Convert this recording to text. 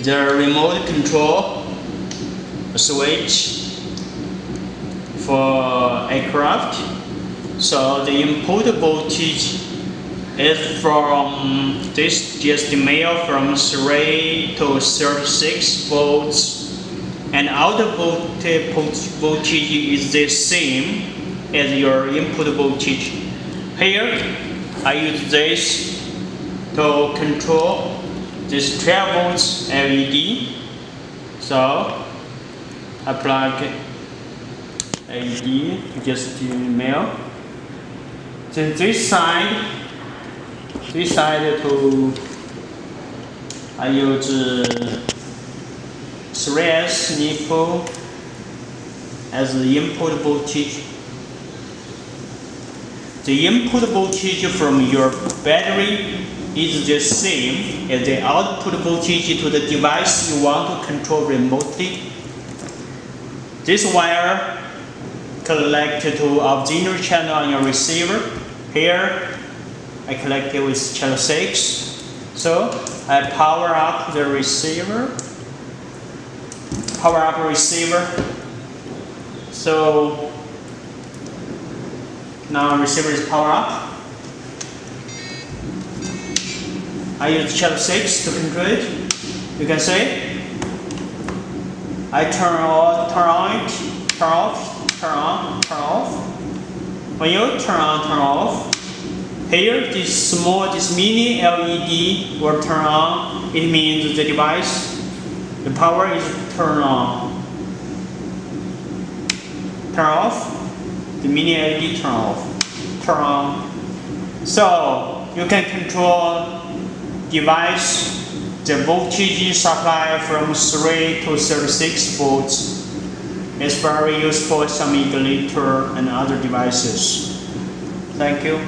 The remote control switch for aircraft. So the input voltage is from this DSD from 3 to 36 volts, and output voltage is the same as your input voltage. Here I use this to control this 12 volts LED. So I plug LED to just male. Then this side to I use 3S Lipo as the input voltage. The input voltage from your battery is the same as the output voltage to the device you want to control remotely. This wire connects to auxiliary channel on your receiver. Here I connect it with channel 6. So I power up the receiver. So now receiver is powered up. I use channel 6 to control it. You can see I turn on, turn off, turn on, turn off. When you turn on, turn off, here this mini LED will turn on. It means the device, the power is turned on. Turn off, the mini LED turn off, turn on. So you can control device, the voltage supply from 3 to 36 volts. It's very useful for some ignitor and other devices. Thank you.